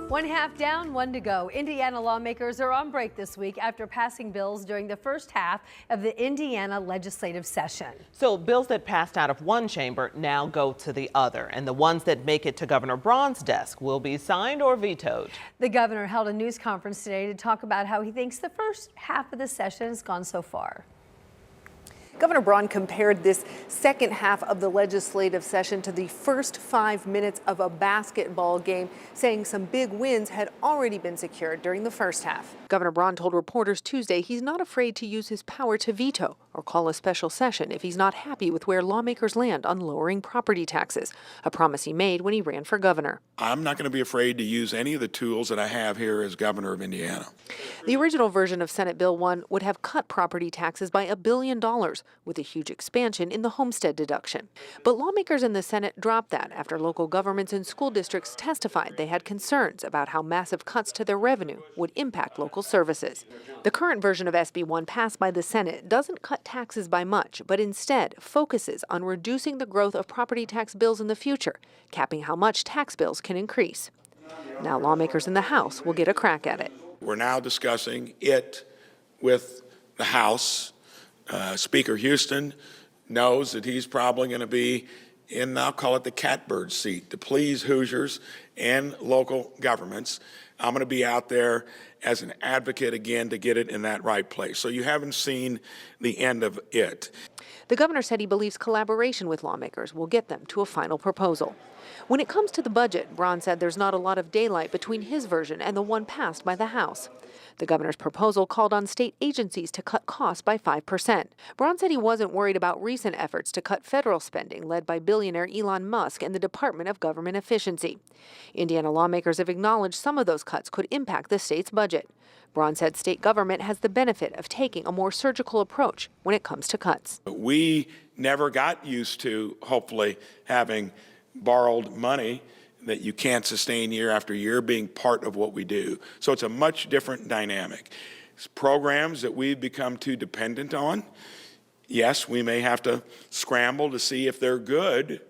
One half down, one to go. Indiana lawmakers are on break this week after passing bills during the first half of the Indiana legislative session. So bills that passed out of one chamber now go to the other, and the ones that make it to Governor Braun's desk will be signed or vetoed. The governor held a news conference today to talk about how he thinks the first half of the session has gone so far. Governor Braun compared this second half of the legislative session to the first 5 minutes of a basketball game, saying some big wins had already been secured during the first half. Governor Braun told reporters Tuesday he's not afraid to use his power to veto or call a special session if he's not happy with where lawmakers land on lowering property taxes, a promise he made when he ran for governor. I'm not going to be afraid to use any of the tools that I have here as governor of Indiana. The original version of Senate Bill 1 would have cut property taxes by $1 billion, with a huge expansion in the homestead deduction. But lawmakers in the Senate dropped that after local governments and school districts testified they had concerns about how massive cuts to their revenue would impact local services. The current version of SB 1 passed by the Senate doesn't cut taxes by much, but instead focuses on reducing the growth of property tax bills in the future, capping how much tax bills can increase. Now lawmakers in the House will get a crack at it. We're now discussing it with the House. Speaker Houston knows that he's probably going to be in, I'll call it the catbird seat, to please Hoosiers and local governments. I'm going to be out there as an advocate again to get it in that right place. So you haven't seen the end of it. The governor said he believes collaboration with lawmakers will get them to a final proposal. When it comes to the budget, Braun said there's not a lot of daylight between his version and the one passed by the House. The governor's proposal called on state agencies to cut costs by 5%. Braun said he wasn't worried about recent efforts to cut federal spending led by billionaire Elon Musk and the Department of Government Efficiency. Indiana lawmakers have acknowledged some of those cuts could impact the state's budget. Braun said state government has the benefit of taking a more surgical approach when it comes to cuts. We never got used to, hopefully, having borrowed money that you can't sustain year after year being part of what we do. So it's a much different dynamic. It's programs that we've become too dependent on. Yes, we may have to scramble to see if they're good,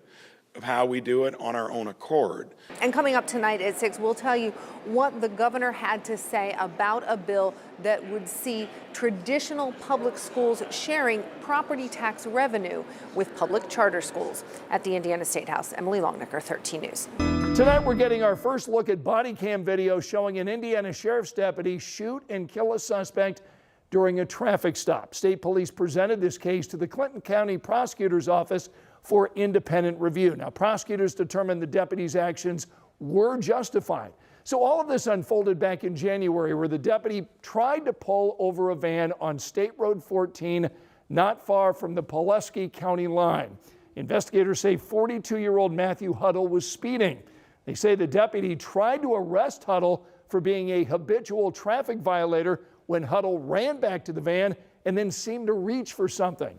of how we do it on our own accord. And coming up tonight at 6, we'll tell you what the governor had to say about a bill that would see traditional public schools sharing property tax revenue with public charter schools. At the Indiana State House, Emily Longnecker, 13 News. Tonight we're getting our first look at body cam video showing an Indiana sheriff's deputy shoot and kill a suspect during a traffic stop. State police presented this case to the Clinton County Prosecutor's Office for independent review. Now, prosecutors determined the deputy's actions were justified. So all of this unfolded back in January, where the deputy tried to pull over a van on State Road 14, not far from the Pulaski County line. Investigators say 42-year-old Matthew Huddle was speeding. They say the deputy tried to arrest Huddle for being a habitual traffic violator when Huddle ran back to the van and then seemed to reach for something.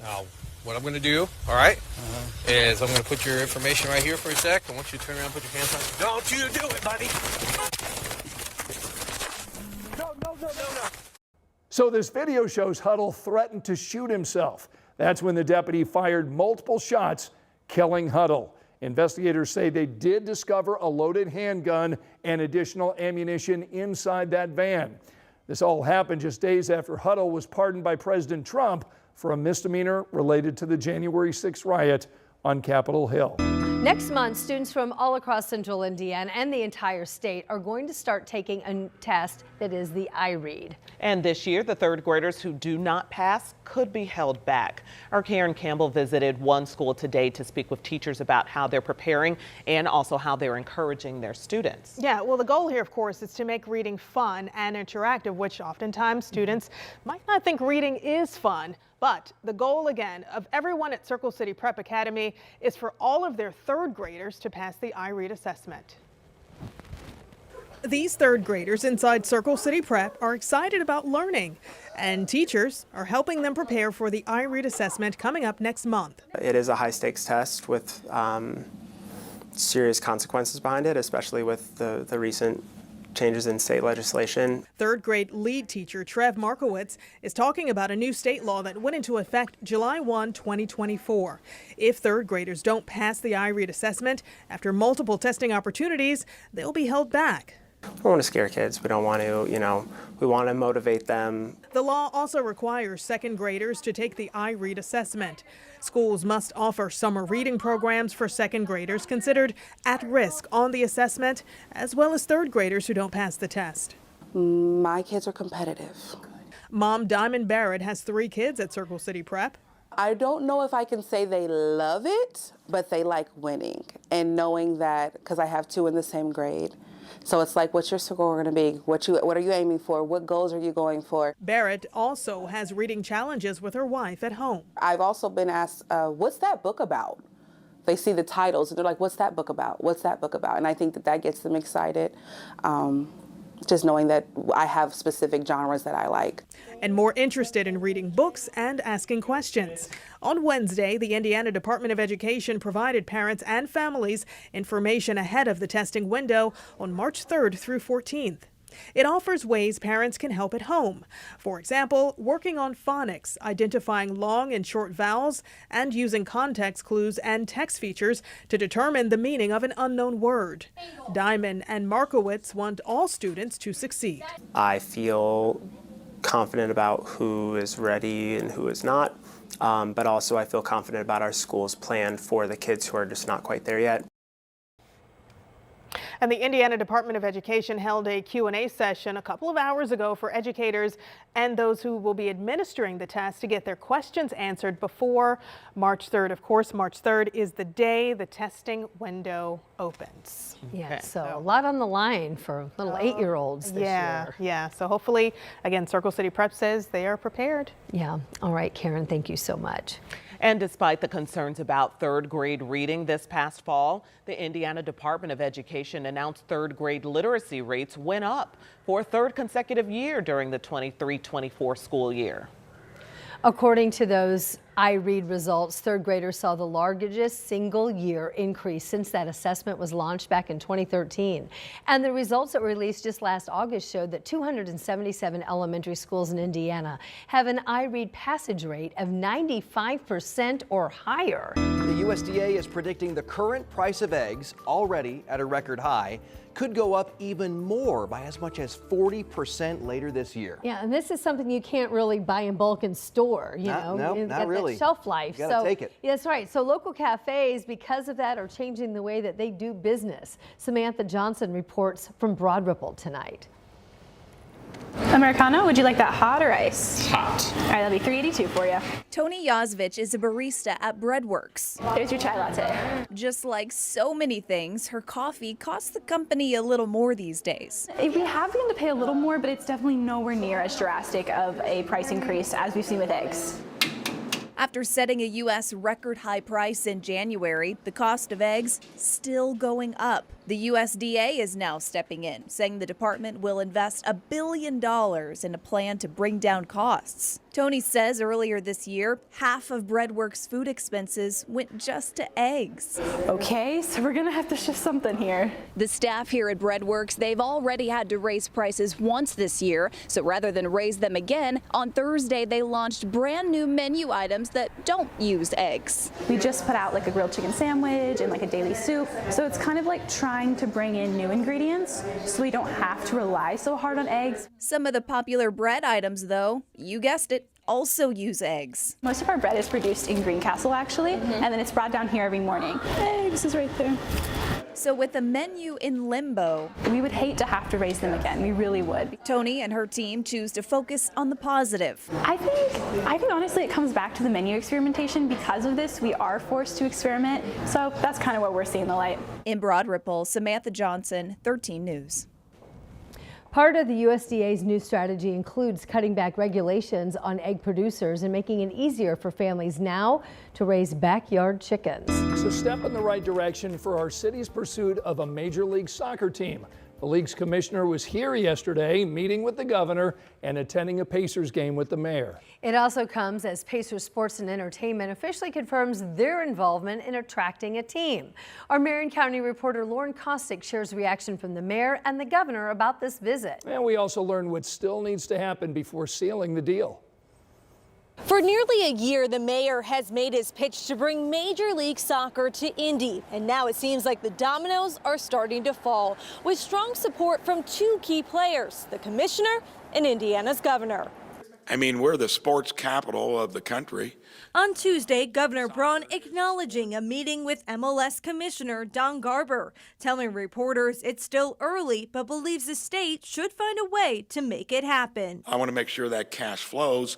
Now, what I'm going to do, all right, is I'm going to put your information right here for a sec. I want you to turn around and put your hands on. Don't you do it, buddy. No. So this video shows Huddle threatened to shoot himself. That's when the deputy fired multiple shots, killing Huddle. Investigators say they did discover a loaded handgun and additional ammunition inside that van. This all happened just days after Huddle was pardoned by President Trump for a misdemeanor related to the January 6th riot on Capitol Hill. Next month, students from all across central Indiana and the entire state are going to start taking a test that is the iRead. And this year, the third graders who do not pass could be held back. Our Karen Campbell visited one school today to speak with teachers about how they're preparing and also how they're encouraging their students. Yeah, well, the goal here, of course, is to make reading fun and interactive, which oftentimes students might not think reading is fun. But the goal, again, of everyone at Circle City Prep Academy is for all of their third graders to pass the iRead assessment. These third graders inside Circle City Prep are excited about learning, and teachers are helping them prepare for the iRead assessment coming up next month. It is a high-stakes test with serious consequences behind it, especially with the recent changes in state legislation. Third grade lead teacher Trev Markowitz is talking about a new state law that went into effect July 1, 2024. If third graders don't pass the iRead assessment after multiple testing opportunities, they'll be held back. We don't want to scare kids. We don't want to, we want to motivate them. The law also requires second graders to take the iRead assessment. Schools must offer summer reading programs for second graders considered at risk on the assessment, as well as third graders who don't pass the test. My kids are competitive. Mom Diamond Barrett has 3 kids at Circle City Prep. I don't know if I can say they love it, but they like winning and knowing that, because I have 2 in the same grade. So it's like, what's your score going to be? What are you aiming for? What goals are you going for? Barrett also has reading challenges with her wife at home. I've also been asked, what's that book about? They see the titles and they're like, what's that book about? What's that book about? And I think that gets them excited. Just knowing that I have specific genres that I like. And more interested in reading books and asking questions. On Wednesday, the Indiana Department of Education provided parents and families information ahead of the testing window on March 3rd through 14th. It offers ways parents can help at home. For example, working on phonics, identifying long and short vowels, and using context clues and text features to determine the meaning of an unknown word. Diamond and Markowitz want all students to succeed. I feel confident about who is ready and who is not, but also I feel confident about our school's plan for the kids who are just not quite there yet. And the Indiana Department of Education held a Q&A session a couple of hours ago for educators and those who will be administering the test to get their questions answered before March 3rd. Of course, March 3rd is the day the testing window opens. Yeah, so a lot on the line for little 8-year-olds this year. Yeah, so hopefully, again, Circle City Prep says they are prepared. Yeah, all right, Karen, thank you so much. And despite the concerns about third grade reading this past fall, the Indiana Department of Education announced third grade literacy rates went up for a 3rd consecutive year during the 23-24 school year. According to those iRead results, third graders saw the largest single year increase since that assessment was launched back in 2013. And the results that were released just last August showed that 277 elementary schools in Indiana have an iRead passage rate of 95% or higher. The USDA is predicting the current price of eggs, already at a record high, could go up even more by as much as 40% later this year. Yeah, and this is something you can't really buy in bulk and store, not really. Shelf life. You gotta take it. Yeah, that's right. So local cafes, because of that, are changing the way that they do business. Samantha Johnson reports from Broad Ripple tonight. Americano, would you like that hot or ice? Hot. All right, that'll be $3.82 for you. Tony Yazvich is a barista at Breadworks. There's your chai latte. Just like so many things, her coffee costs the company a little more these days. We have begun to pay a little more, but it's definitely nowhere near as drastic of a price increase as we've seen with eggs. After setting a U.S. record high price in January, the cost of eggs still going up. The USDA is now stepping in, saying the department will invest $1 billion in a plan to bring down costs. Tony says earlier this year, half of Breadworks' food expenses went just to eggs. Okay, so we're gonna have to shift something here. The staff here at Breadworks, they've already had to raise prices once this year. So rather than raise them again, on Thursday they launched brand new menu items that don't use eggs. We just put out like a grilled chicken sandwich and like a daily soup. So it's kind of like trying to bring in new ingredients so we don't have to rely so hard on eggs. Some of the popular bread items, though, you guessed it, also use eggs. Most of our bread is produced in Greencastle, actually, and then it's brought down here every morning. Eggs is right there. So with the menu in limbo, we would hate to have to raise them again. We really would. Tony and her team choose to focus on the positive. I think honestly it comes back to the menu experimentation. Because of this, we are forced to experiment. So that's kind of where we're seeing the light. In Broad Ripple, Samantha Johnson, 13 News. Part of the USDA's new strategy includes cutting back regulations on egg producers and making it easier for families now to raise backyard chickens. It's a step in the right direction for our city's pursuit of a Major League Soccer team. The league's commissioner was here yesterday meeting with the governor and attending a Pacers game with the mayor. It also comes as Pacers Sports and Entertainment officially confirms their involvement in attracting a team. Our Marion County reporter Lauren Kostick shares reaction from the mayor and the governor about this visit. And we also learned what still needs to happen before sealing the deal. For nearly a year, the mayor has made his pitch to bring Major League Soccer to Indy. And now it seems like the dominoes are starting to fall, with strong support from two key players, the commissioner and Indiana's governor. I mean, we're the sports capital of the country. On Tuesday, Governor Braun acknowledging a meeting with MLS Commissioner Don Garber, telling reporters it's still early, but believes the state should find a way to make it happen. I want to make sure that cash flows.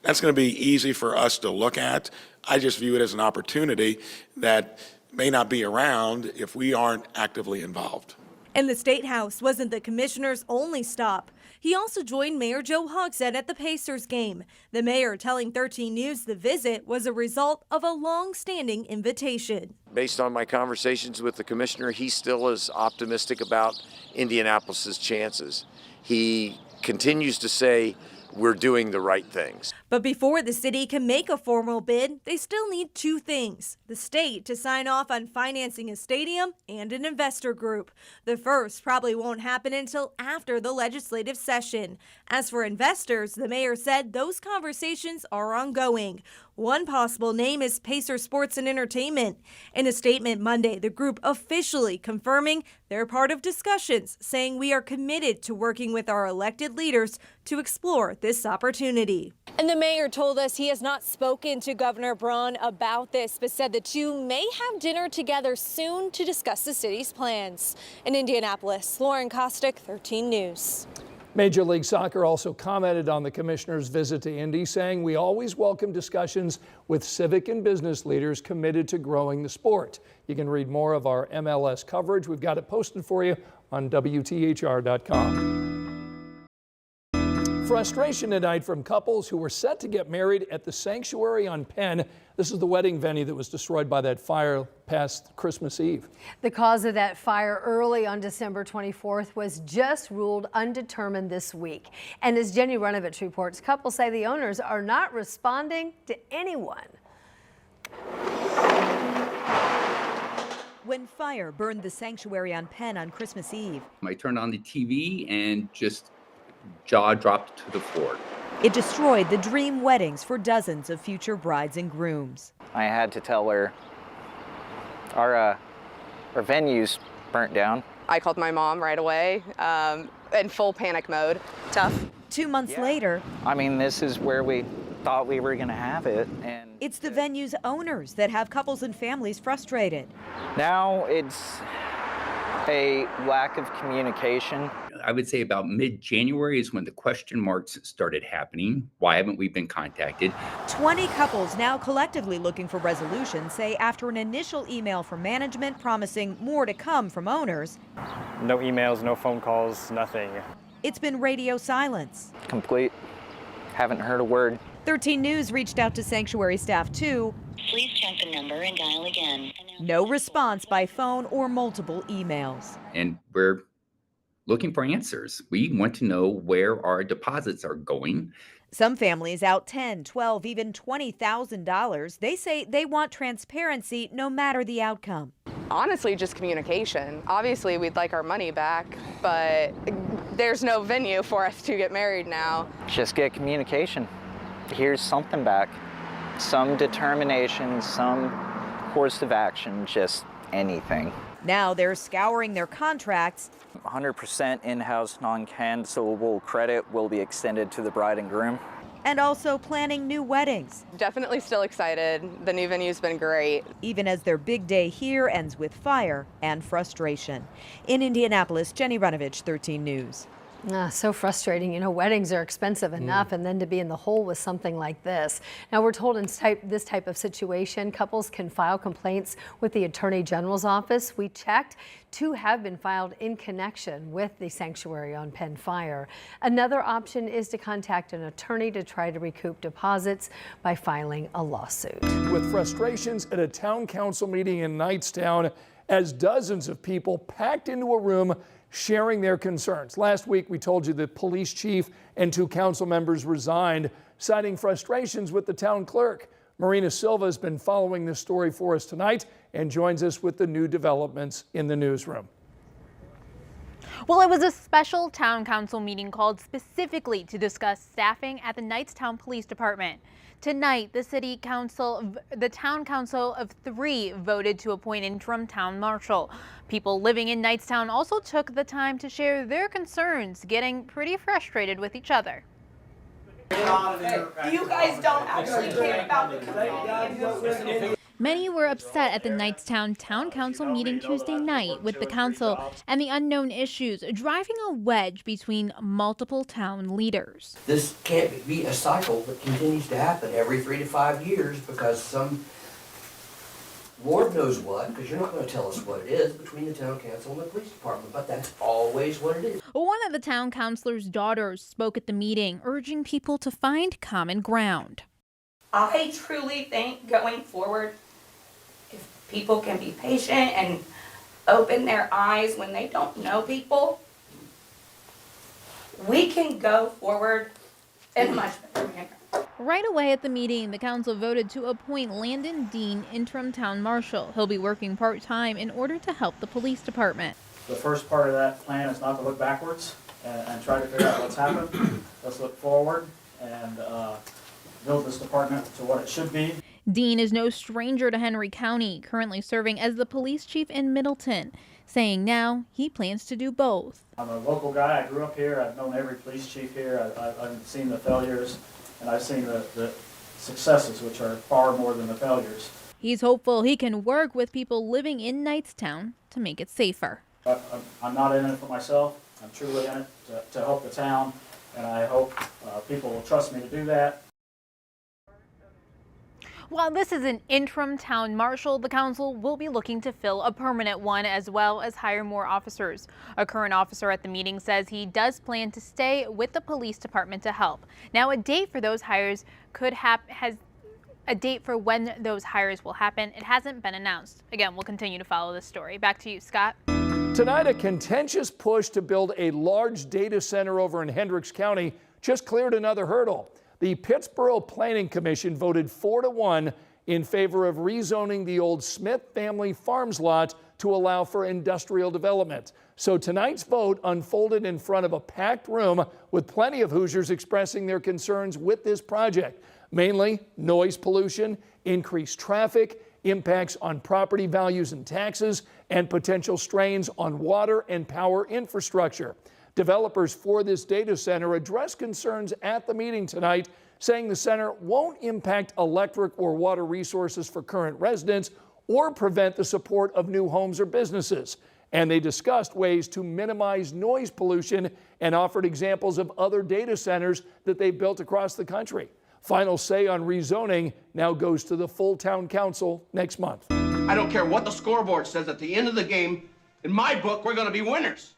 That's going to be easy for us to look at. I just view it as an opportunity that may not be around if we aren't actively involved. And the State House wasn't the commissioner's only stop. He also joined Mayor Joe Hogsett at the Pacers game. The mayor telling 13 News the visit was a result of a long-standing invitation. Based on my conversations with the commissioner, he still is optimistic about Indianapolis's chances. He continues to say, we're doing the right things. But before the city can make a formal bid, they still need two things: the state to sign off on financing a stadium and an investor group. The first probably won't happen until after the legislative session. As for investors, the mayor said those conversations are ongoing. One possible name is Pacer Sports and Entertainment. In a statement Monday, the group officially confirming they're part of discussions, saying we are committed to working with our elected leaders to explore this opportunity. And the mayor told us he has not spoken to Governor Braun about this, but said the two may have dinner together soon to discuss the city's plans. In Indianapolis, Lauren Kostick, 13 News. Major League Soccer also commented on the commissioner's visit to Indy, saying we always welcome discussions with civic and business leaders committed to growing the sport. You can read more of our MLS coverage. We've got it posted for you on WTHR.com. Frustration tonight from couples who were set to get married at the Sanctuary on Penn. This is the wedding venue that was destroyed by that fire past Christmas Eve. The cause of that fire early on December 24th was just ruled undetermined this week. And as Jenny Runovich reports, couples say the owners are not responding to anyone. When fire burned the Sanctuary on Penn on Christmas Eve, I turned on the TV and just jaw dropped to the floor. It destroyed the dream weddings for dozens of future brides and grooms. I had to tell her our venue's burnt down. I called my mom right away in full panic mode. Tough. 2 months later, I mean, this is where we thought we were going to have it. And it's the venue's owners that have couples and families frustrated. Now it's a lack of communication. I would say about mid-January is when the question marks started happening. Why haven't we been contacted? 20 couples now collectively looking for resolution say after an initial email from management promising more to come from owners. No emails, no phone calls, nothing. It's been radio silence. Complete. Haven't heard a word. 13 News reached out to Sanctuary staff too. Please check the number and dial again. No response by phone or multiple emails. And we're looking for answers. We want to know where our deposits are going. Some families out $10,000, $12,000, even $20,000. They say they want transparency no matter the outcome. Honestly, just communication. Obviously, we'd like our money back, but there's no venue for us to get married now. Just get communication. Here's something back. Some determination, some course of action, just anything. Now they're scouring their contracts. 100% in-house non-cancelable credit will be extended to the bride and groom. And also planning new weddings. Definitely still excited. The new venue's been great. Even as their big day here ends with fire and frustration. In Indianapolis, Jenny Runovich, 13 News. So frustrating. You know, weddings are expensive enough, and then to be in the hole with something like this. Now, we're told in this type of situation, couples can file complaints with the Attorney General's office. We checked. 2 have been filed in connection with the Sanctuary on Penn fire. Another option is to contact an attorney to try to recoup deposits by filing a lawsuit. With frustrations at a town council meeting in Knightstown as dozens of people packed into a room sharing their concerns. Last week, we told you the police chief and 2 council members resigned, citing frustrations with the town clerk. Marina Silva has been following this story for us tonight and joins us with the new developments in the newsroom. Well, it was a special town council meeting called specifically to discuss staffing at the Knightstown Police Department. Tonight, the town council of 3 voted to appoint interim town marshal. People living in Knightstown also took the time to share their concerns, getting pretty frustrated with each other. You guys don't actually care about the community. Many were upset at the Knightstown Town Council meeting Tuesday night, with the council and the unknown issues driving a wedge between multiple town leaders. This can't be a cycle that continues to happen every 3 to 5 years because some Lord knows what, because you're not going to tell us what it is, between the town council and the police department, but that's always what it is. One of the town councilor's daughters spoke at the meeting, urging people to find common ground. I truly think going forward, if people can be patient and open their eyes when they don't know people, we can go forward in a much better manner. Right away at the meeting, the council voted to appoint Landon Dean interim town marshal. He'll be working part-time in order to help the police department. The first part of that plan is not to look backwards and try to figure out what's happened. Let's look forward and build this department to what it should be. Dean is no stranger to Henry County, currently serving as the police chief in Middleton, saying now he plans to do both. I'm a local guy. I grew up here. I've known every police chief here. I've seen the failures and I've seen the successes, which are far more than the failures. He's hopeful he can work with people living in Knightstown to make it safer. I'm not in it for myself. I'm truly in it to help the town, and I hope people will trust me to do that. While this is an interim town marshal, the council will be looking to fill a permanent one as well as hire more officers. A current officer at the meeting says he does plan to stay with the police department to help. Now, a date for those hires a date for when those hires will happen. It hasn't been announced. Again, we'll continue to follow this story. Back to you, Scott. Tonight, a contentious push to build a large data center over in Hendricks County just cleared another hurdle. The Pittsboro Planning Commission voted 4-1 in favor of rezoning the old Smith family farms lot to allow for industrial development. So tonight's vote unfolded in front of a packed room with plenty of Hoosiers expressing their concerns with this project. Mainly noise pollution, increased traffic, impacts on property values and taxes, and potential strains on water and power infrastructure. Developers for this data center addressed concerns at the meeting tonight, saying the center won't impact electric or water resources for current residents or prevent the support of new homes or businesses. And they discussed ways to minimize noise pollution and offered examples of other data centers that they've built across the country. Final say on rezoning now goes to the full town council next month. I don't care what the scoreboard says at the end of the game. In my book, we're going to be winners.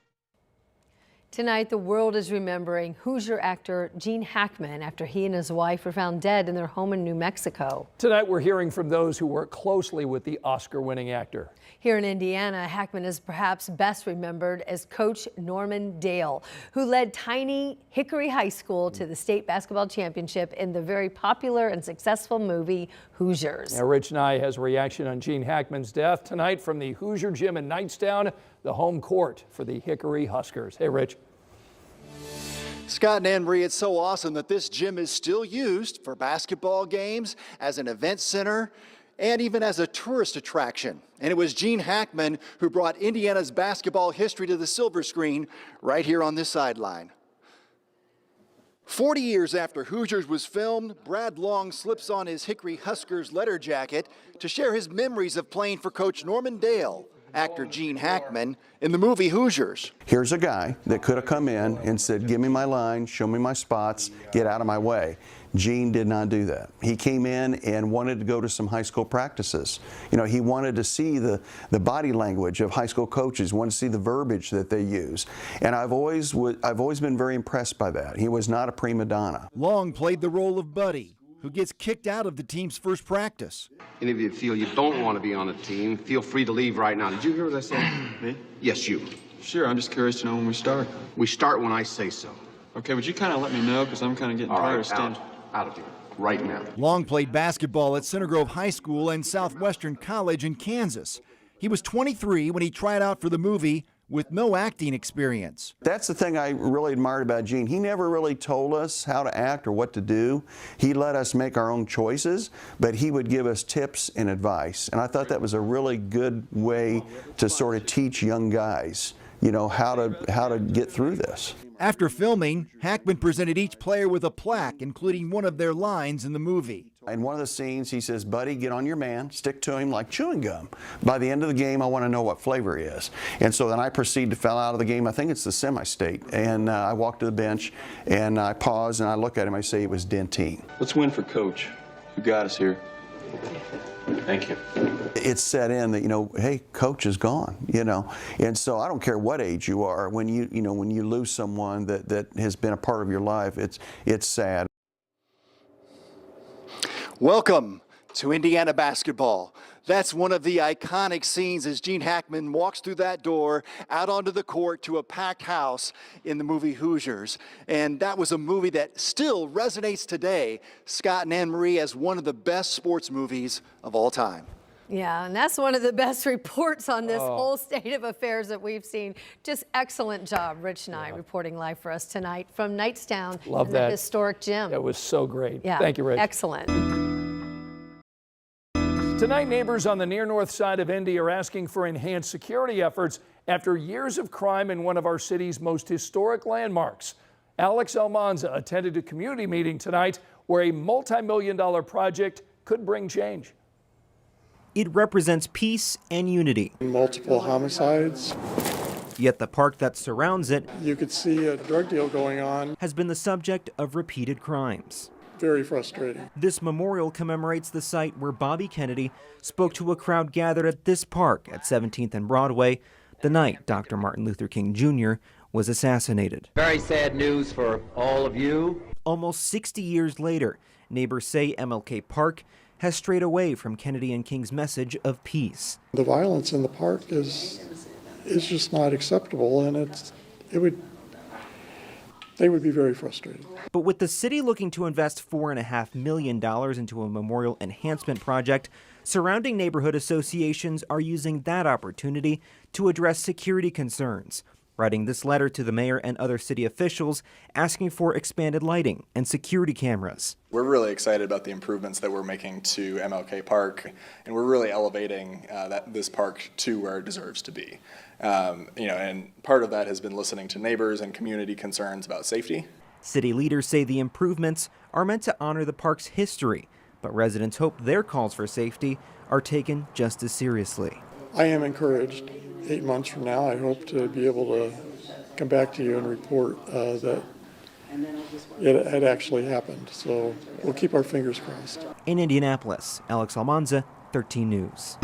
Tonight, the world is remembering Hoosier actor Gene Hackman after he and his wife were found dead in their home in New Mexico. Tonight, we're hearing from those who work closely with the Oscar-winning actor. Here in Indiana, Hackman is perhaps best remembered as Coach Norman Dale, who led tiny Hickory High School to the state basketball championship in the very popular and successful movie Hoosiers. Now, Rich Nye has a reaction on Gene Hackman's death tonight from the Hoosier Gym in Knightstown, the home court for the Hickory Huskers. Hey, Rich. Scott and Ann Marie, it's so awesome that this gym is still used for basketball games, as an event center, and even as a tourist attraction. And it was Gene Hackman who brought Indiana's basketball history to the silver screen right here on this sideline. 40 years after Hoosiers was filmed, Brad Long slips on his Hickory Huskers letter jacket to share his memories of playing for Coach Norman Dale, actor Gene Hackman, in the movie Hoosiers. Here's a guy that could have come in and said, give me my line, show me my spots, get out of my way. Gene did not do that. He came in and wanted to go to some high school practices. You know, he wanted to see the body language of high school coaches, wanted to see the verbiage that they use. And I've always been very impressed by that. He was not a prima donna. Long played the role of Buddy, who gets kicked out of the team's first practice. Any of you feel you don't want to be on a team, feel free to leave right now. Did you hear what I said? Me? Yes, you. Sure, I'm just curious to know when we start. We start when I say so. Okay, would you kind of let me know, because I'm kind of getting All tired right, of standing. out of here, right now. Long played basketball at Center Grove High School and Southwestern College in Kansas. He was 23 when he tried out for the movie with no acting experience. That's the thing I really admired about Gene. He never really told us how to act or what to do. He let us make our own choices, but he would give us tips and advice. And I thought that was a really good way to sort of teach young guys, you know, how to get through this. After filming, Hackman presented each player with a plaque, including one of their lines in the movie. In one of the scenes, he says, buddy, get on your man, stick to him like chewing gum. By the end of the game, I want to know what flavor he is. And so then I proceed to foul out of the game. I think it's the semi-state. And I walk to the bench, and I pause, and I look at him. I say it was Dentine. Let's win for Coach. You got us here. Thank you. It's set in that, you know, hey, Coach is gone, you know. And so I don't care what age you are, when you lose someone that has been a part of your life, it's sad. Welcome to Indiana basketball. That's one of the iconic scenes as Gene Hackman walks through that door out onto the court to a packed house in the movie Hoosiers. And that was a movie that still resonates today, Scott and Anne Marie, as one of the best sports movies of all time. Yeah, and that's one of the best reports on this whole state of affairs that we've seen. Just excellent job, Rich Knight, reporting live for us tonight from Knightstown. Love in that. The historic gym. That was so great. Yeah, Thank you, Rich. Excellent. Tonight, neighbors on the near north side of Indy are asking for enhanced security efforts after years of crime in one of our city's most historic landmarks. Alex Almanza attended a community meeting tonight where a multi-million-dollar project could bring change. It represents peace and unity. Multiple homicides. Yet the park that surrounds it, You could see a drug deal going on. has been the subject of repeated crimes. Very frustrating. This memorial commemorates the site where Bobby Kennedy spoke to a crowd gathered at this park at 17th and Broadway the night Dr. Martin Luther King Jr. was assassinated. Very sad news for all of you. Almost 60 years later, neighbors say MLK Park has strayed away from Kennedy and King's message of peace. The violence in the park is just not acceptable, and they would be very frustrated. But with the city looking to invest $4.5 million into a memorial enhancement project, surrounding neighborhood associations are using that opportunity to address security concerns, writing this letter to the mayor and other city officials asking for expanded lighting and security cameras. We're really excited about the improvements that we're making to MLK Park, and we're really elevating this park to where it deserves to be. And part of that has been listening to neighbors and community concerns about safety. City leaders say the improvements are meant to honor the park's history, but residents hope their calls for safety are taken just as seriously. I am encouraged. 8 months from now, I hope to be able to come back to you and report that it had actually happened. So we'll keep our fingers crossed. In Indianapolis, Alex Almanza, 13 News.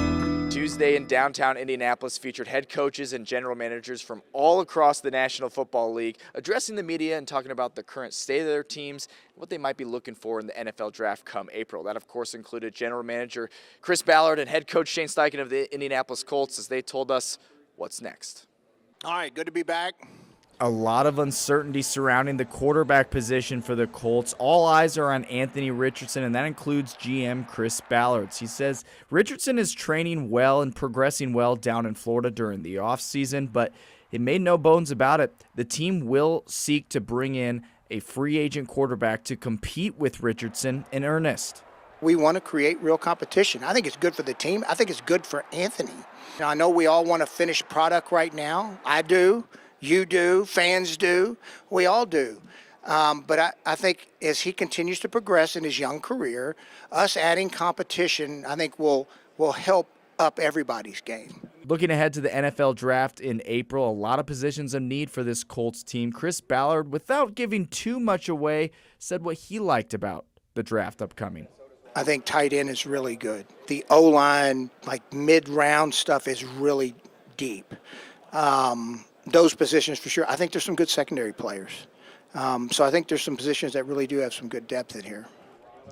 Tuesday in downtown Indianapolis featured head coaches and general managers from all across the National Football League addressing the media and talking about the current state of their teams and what they might be looking for in the NFL draft come April. That, of course, included general manager Chris Ballard and head coach Shane Steichen of the Indianapolis Colts as they told us what's next. All right, good to be back. A lot of uncertainty surrounding the quarterback position for the Colts. All eyes are on Anthony Richardson, and that includes GM Chris Ballard. He says Richardson is training well and progressing well down in Florida during the offseason, but it made no bones about it. The team will seek to bring in a free agent quarterback to compete with Richardson in earnest. We want to create real competition. I think it's good for the team. I think it's good for Anthony. Now, I know we all want a finished product right now. I do. You do, fans do, we all do. But I think as he continues to progress in his young career, us adding competition, I think will help up everybody's game. Looking ahead to the NFL draft in April, a lot of positions of need for this Colts team. Chris Ballard, without giving too much away, said what he liked about the draft upcoming. I think tight end is really good. The O-line, like mid-round stuff is really deep. Those positions for sure. I think there's some good secondary players. So I think there's some positions that really do have some good depth in here.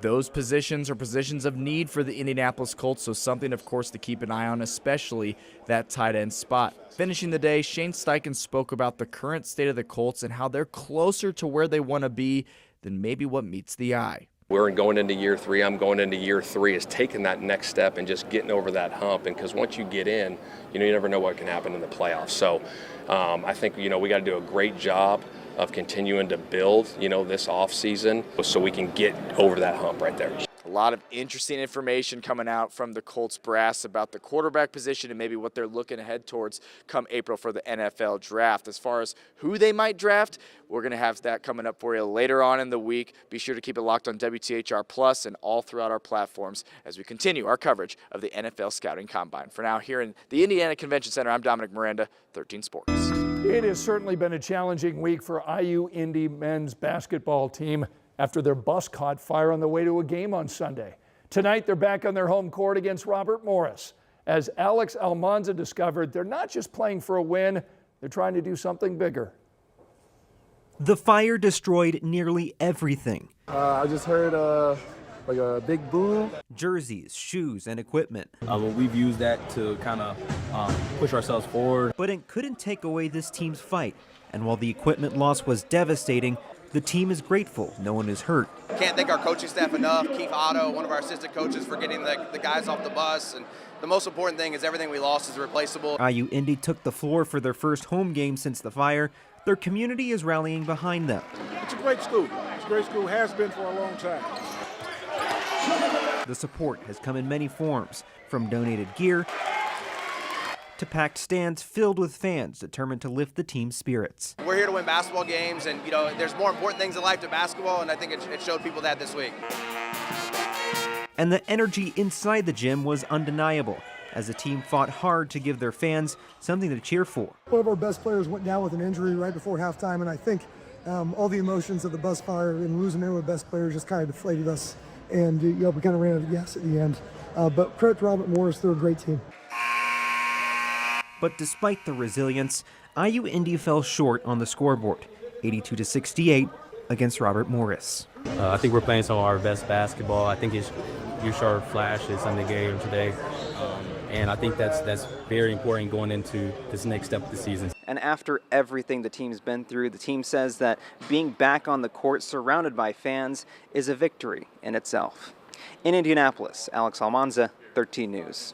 Those positions are positions of need for the Indianapolis Colts, so something, of course, to keep an eye on, especially that tight end spot. Finishing the day, Shane Steichen spoke about the current state of the Colts and how they're closer to where they want to be than maybe what meets the eye. We're going into year 3. I'm going into year 3 is taking that next step and just getting over that hump. And because once you get in, you never know what can happen in the playoffs. So I think, we got to do a great job of continuing to build, this offseason so we can get over that hump right there. A lot of interesting information coming out from the Colts brass about the quarterback position and maybe what they're looking ahead towards come April for the NFL draft. As far as who they might draft, we're going to have that coming up for you later on in the week. Be sure to keep it locked on WTHR Plus and all throughout our platforms as we continue our coverage of the NFL Scouting Combine. For now, here in the Indiana Convention Center, I'm Dominic Miranda, 13 Sports. It has certainly been a challenging week for IU Indy men's basketball team after their bus caught fire on the way to a game on Sunday. Tonight, they're back on their home court against Robert Morris. As Alex Almanza discovered, they're not just playing for a win, they're trying to do something bigger. The fire destroyed nearly everything. I just heard like a big boom. Jerseys, shoes, and equipment. We've used that to kind of push ourselves forward. But it couldn't take away this team's fight. And while the equipment loss was devastating, the team is grateful no one is hurt. Can't thank our coaching staff enough. Keith Otto, one of our assistant coaches, for getting the guys off the bus. And the most important thing is everything we lost is replaceable. IU Indy took the floor for their first home game since the fire. Their community is rallying behind them. It's a great school. It's a great school, has been for a long time. The support has come in many forms, from donated gear to packed stands filled with fans determined to lift the team's spirits. We're here to win basketball games, and there's more important things in life to basketball, and I think it showed people that this week. And the energy inside the gym was undeniable, as the team fought hard to give their fans something to cheer for. One of our best players went down with an injury right before halftime, and I think all the emotions of the bus fire and losing their best players just kind of deflated us, and we kind of ran out of gas at the end. But credit to Robert Morris, they're a great team. But despite the resilience, IU Indy fell short on the scoreboard, 82-68 against Robert Morris. I think we're playing some of our best basketball. I think you showed flashes in the game today, and I think that's very important going into this next step of the season. And after everything the team's been through, the team says that being back on the court surrounded by fans is a victory in itself. In Indianapolis, Alex Almanza, 13 News.